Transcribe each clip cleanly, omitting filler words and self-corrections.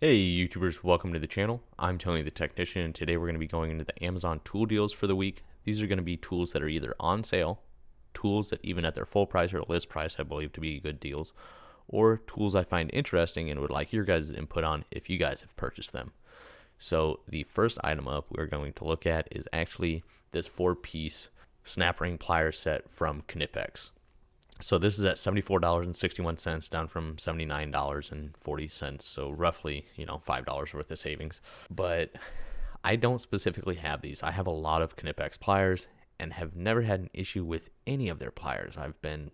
Hey YouTubers, welcome to the channel. I'm Tony the Technician, and today we're going to be going into the Amazon tool deals for the week. These are going to be tools that are either on sale, tools that even at their full price or list price I believe to be good deals, or tools I find interesting and would like your guys' input on if you guys have purchased them. So the first item up we're going to look at is actually this 4-piece snap ring pliers set from Knipex. So this is at $74.61, down from $79.40. So roughly, $5 worth of savings. But I don't specifically have these. I have a lot of Knipex pliers and have never had an issue with any of their pliers. I've been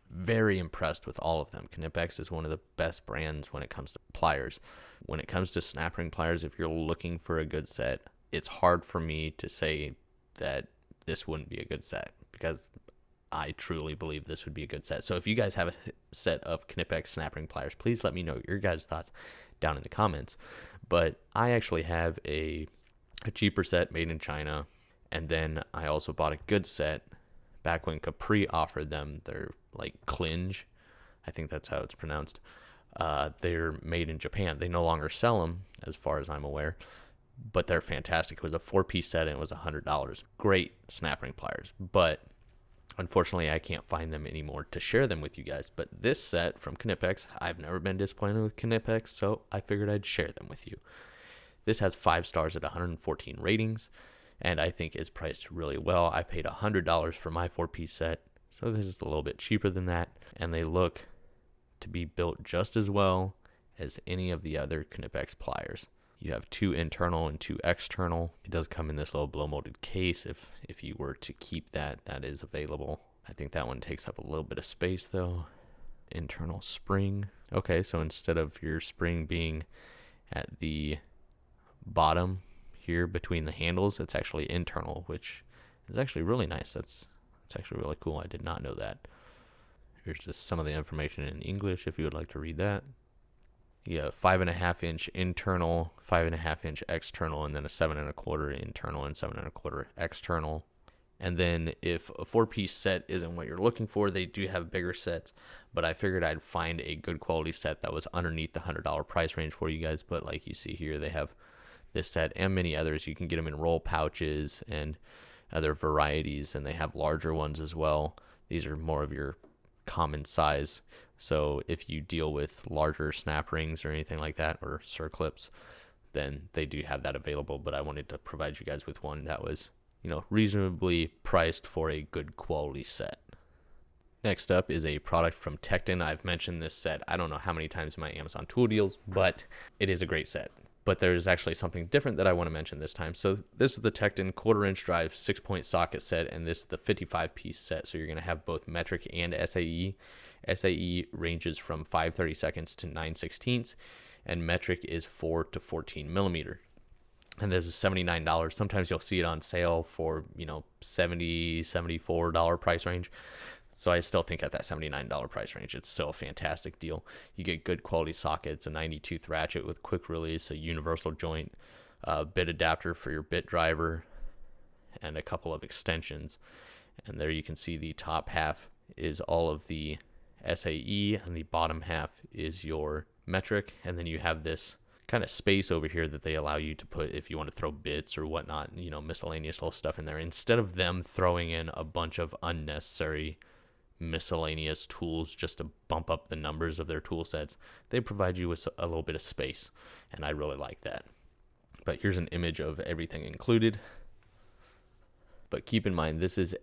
very impressed with all of them. Knipex is one of the best brands when it comes to pliers. When it comes to snap ring pliers, if you're looking for a good set, it's hard for me to say that this wouldn't be a good set because I truly believe this would be a good set. So if you guys have a set of Knipex snap ring pliers, please let me know your guys' thoughts down in the comments. But I actually have a cheaper set made in China, and then I also bought a good set back when Capri offered them their clinge. I think that's how it's pronounced. They're made in Japan. They no longer sell them as far as I'm aware, but they're fantastic. It was a 4-piece set and it was $100. Great snap ring pliers, but unfortunately, I can't find them anymore to share them with you guys. But this set from Knipex, I've never been disappointed with Knipex, so I figured I'd share them with you. This has 5 stars at 114 ratings, and I think is priced really well. I paid $100 for my 4-piece set, so this is a little bit cheaper than that, and they look to be built just as well as any of the other Knipex pliers. You have 2 internal and 2 external. It does come in this little blow molded case. If you were to keep that, that is available. I think that one takes up a little bit of space though. Internal spring. Okay, so instead of your spring being at the bottom here between the handles, it's actually internal, which is actually really nice. That's actually really cool. I did not know that. Here's just some of the information in English if you would like to read that. Yeah, 5.5-inch internal, 5.5-inch external, and then a 7.25 internal and 7.25 external. And then if a 4-piece set isn't what you're looking for, they do have bigger sets, but I figured I'd find a good quality set that was underneath the $100 price range for you guys. But like you see here, they have this set and many others. You can get them in roll pouches and other varieties, and they have larger ones as well. These are more of your common size. So if you deal with larger snap rings or anything like that, or circlips, then they do have that available. But I wanted to provide you guys with one that was, reasonably priced for a good quality set. Next up is a product from Tekton. I've mentioned this set I don't know how many times in my Amazon tool deals, but it is a great set. But there's actually something different that I want to mention this time. So this is the Tekton 1/4-inch drive 6-point socket set, and this is the 55-piece set. So you're going to have both metric and SAE. SAE ranges from 5/32 to 9/16, and metric is 4 to 14 millimeter. And this is $79. Sometimes you'll see it on sale for, $70, $74 price range. So I still think at that $79 price range, it's still a fantastic deal. You get good quality sockets, a 90-tooth ratchet with quick release, a universal joint, a bit adapter for your bit driver, and a couple of extensions. And there you can see the top half is all of the SAE, and the bottom half is your metric. And then you have this kind of space over here that they allow you to put if you want to throw bits or whatnot, miscellaneous little stuff in there. Instead of them throwing in a bunch of unnecessary miscellaneous tools just to bump up the numbers of their tool sets, they provide you with a little bit of space, and I really like that. But here's an image of everything included. But keep in mind, this is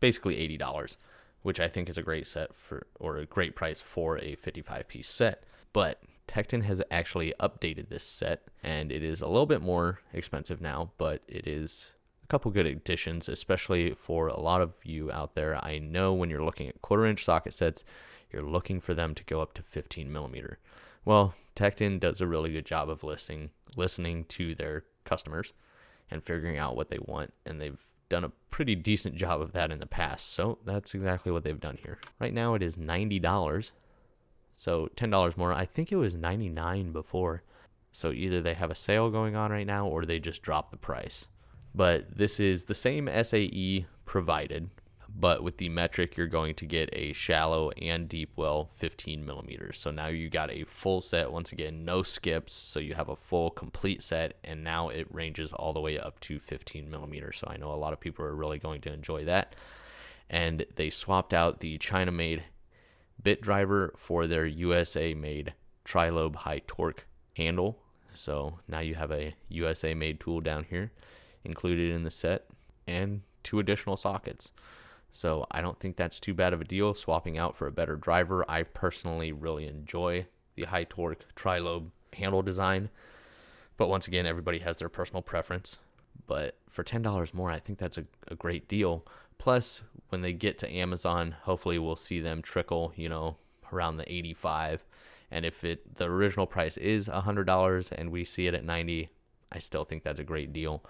basically $80, which I think is a great set or a great price for a 55-piece set. But Tekton has actually updated this set, and it is a little bit more expensive now, but it is a couple good additions, especially for a lot of you out there. I know when you're looking at 1/4-inch socket sets, you're looking for them to go up to 15 millimeter. Well, Tekton does a really good job of listening to their customers and figuring out what they want, and they've done a pretty decent job of that in the past. So that's exactly what they've done here. Right now it is $90. So $10 more. I think it was $99 before. So either they have a sale going on right now or they just dropped the price. But this is the same SAE provided, But with the metric, you're going to get a shallow and deep well 15 millimeters. So now you got a full set. Once again, no skips. So you have a full complete set, and now it ranges all the way up to 15 millimeters. So I know a lot of people are really going to enjoy that. And they swapped out the China-made bit driver for their USA-made tri-lobe high torque handle. So now you have a USA-made tool down here included in the set, and 2 additional sockets. So I don't think that's too bad of a deal, swapping out for a better driver. I personally really enjoy the high torque tri-lobe handle design, but once again, everybody has their personal preference. But for $10 more, I think that's a great deal. Plus, when they get to Amazon, hopefully we'll see them trickle, around the 85. And if the original price is $100 and we see it at 90, I still think that's a great deal.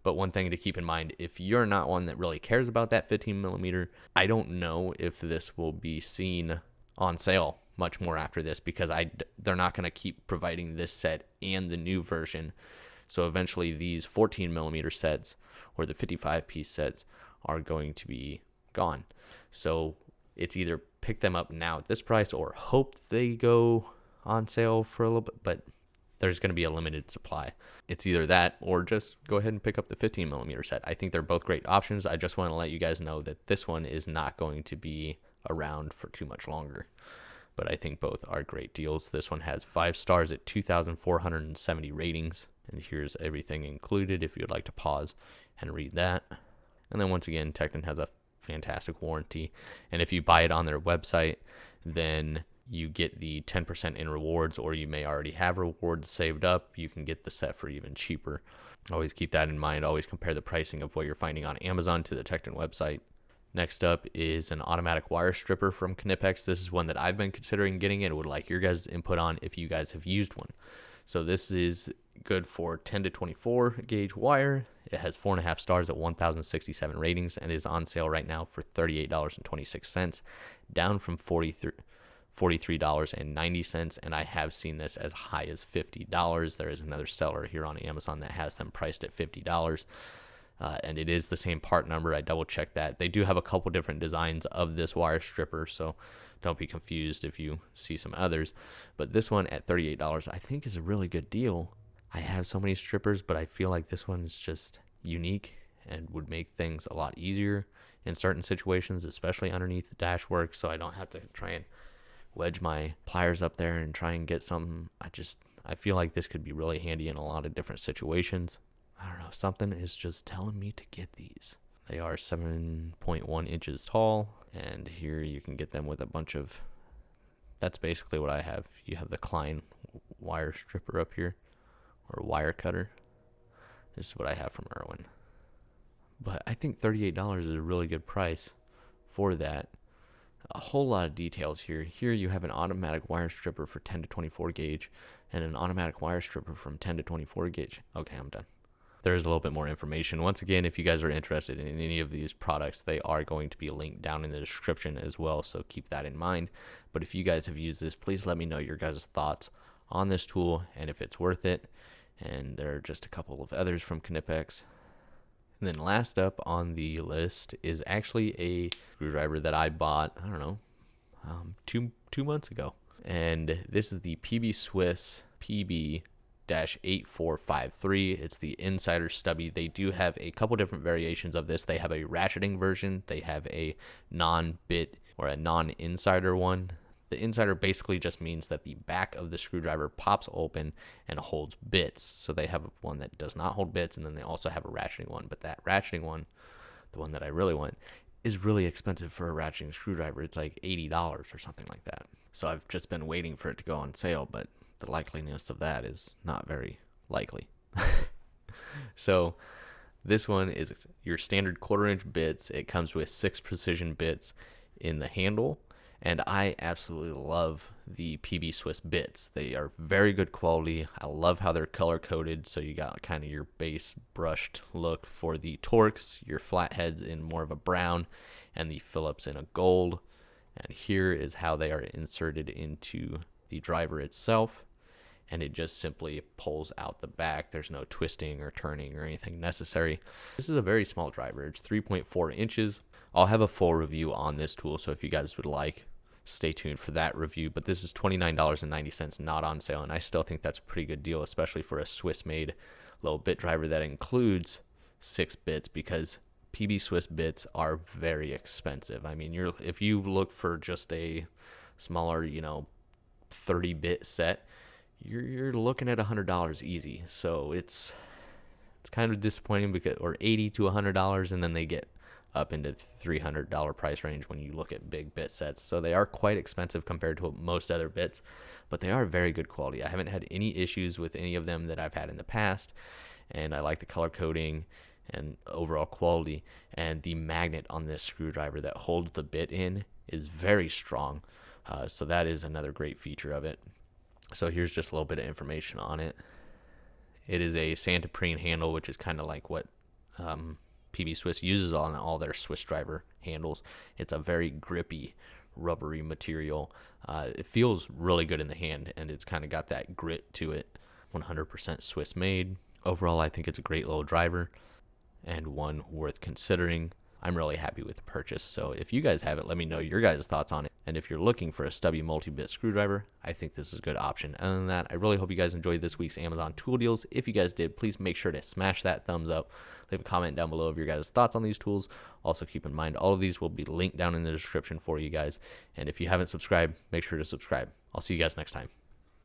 But one thing to keep in mind, if you're not one that really cares about that 15 millimeter, I don't know if this will be seen on sale much more after this, because they're not going to keep providing this set and the new version. So eventually these 14 millimeter sets or the 55 piece sets are going to be gone. So it's either pick them up now at this price or hope they go on sale for a little bit, but there's going to be a limited supply. It's either that or just go ahead and pick up the 15 millimeter set. I think they're both great options. I just want to let you guys know that this one is not going to be around for too much longer, but I think both are great deals. This one has 5 stars at 2,470 ratings, and here's everything included if you'd like to pause and read that. And then once again, Tekton has a fantastic warranty, and if you buy it on their website, then you get the 10% in rewards, or you may already have rewards saved up. You can get the set for even cheaper. Always keep that in mind. Always compare the pricing of what you're finding on Amazon to the Tekton website. Next up is an automatic wire stripper from Knipex. This is one that I've been considering getting and would like your guys' input on if you guys have used one. So this is good for 10 to 24 gauge wire. It has 4.5 stars at 1,067 ratings and is on sale right now for $38.26, down from $43.90, and I have seen this as high as $50. There is another seller here on Amazon that has them priced at $50, and it is the same part number. I double checked that. They do have a couple different designs of this wire stripper, so don't be confused if you see some others, but this one at $38 I think is a really good deal. I have so many strippers, but I feel like this one is just unique and would make things a lot easier in certain situations, especially underneath the dash work, so I don't have to try and wedge my pliers up there and try and get something. I feel like this could be really handy in a lot of different situations. I don't know, something is just telling me to get these. They are 7.1 inches tall, and here you can get them with a bunch of, that's basically what I have. You have the Klein wire stripper up here, or wire cutter. This is what I have from Irwin. But I think $38 is a really good price for that. A whole lot of details here. Here you have an automatic wire stripper for 10 to 24 gauge and an automatic wire stripper from 10 to 24 gauge. Okay, I'm done. There's a little bit more information. Once again, if you guys are interested in any of these products, they are going to be linked down in the description as well, so keep that in mind. But if you guys have used this, please let me know your guys' thoughts on this tool and if it's worth it. And there are just a couple of others from Knipex. And then last up on the list is actually a screwdriver that I bought, I don't know, two months ago. And this is the PB Swiss PB-8453. It's the Insider Stubby. They do have a couple different variations of this. They have a ratcheting version. They have a non-bit or a non-insider one. The insider basically just means that the back of the screwdriver pops open and holds bits. So they have one that does not hold bits, and then they also have a ratcheting one. But that ratcheting one, the one that I really want, is really expensive for a ratcheting screwdriver. It's like $80 or something like that. So I've just been waiting for it to go on sale, but the likeliness of that is not very likely. So this one is your standard 1/4-inch bits. It comes with 6 precision bits in the handle. And I absolutely love the PB Swiss bits. They are very good quality. I love how they're color coded. So you got kind of your base brushed look for the Torx, your flatheads in more of a brown, and the Phillips in a gold. And here is how they are inserted into the driver itself. and it just simply pulls out the back. There's no twisting or turning or anything necessary. This is a very small driver. It's 3.4 inches. I'll have a full review on this tool, so if you guys would like, stay tuned for that review. But this is $29.90, not on sale, and I still think that's a pretty good deal, especially for a Swiss-made little bit driver that includes 6 bits, because PB Swiss bits are very expensive. I mean, if you look for just a smaller, 30-bit set, you're looking at $100 easy. So it's kind of disappointing, because, or $80 to $100, and then they get up into $300 price range when you look at big bit sets. So they are quite expensive compared to most other bits, but they are very good quality. I haven't had any issues with any of them that I've had in the past, and I like the color coding and overall quality. And the magnet on this screwdriver that holds the bit in is very strong, so that is another great feature of it. So here's just a little bit of information on it. It is a Santoprene handle, which is kind of like what PB Swiss uses on all their Swiss driver handles. It's a very grippy, rubbery material. It feels really good in the hand, and it's kind of got that grit to it. 100% Swiss made. Overall, I think it's a great little driver and one worth considering. I'm really happy with the purchase. So if you guys have it, let me know your guys' thoughts on it. And if you're looking for a stubby multi-bit screwdriver, I think this is a good option. Other than that, I really hope you guys enjoyed this week's Amazon tool deals. If you guys did, please make sure to smash that thumbs up. Leave a comment down below of your guys' thoughts on these tools. Also keep in mind, all of these will be linked down in the description for you guys. And if you haven't subscribed, make sure to subscribe. I'll see you guys next time.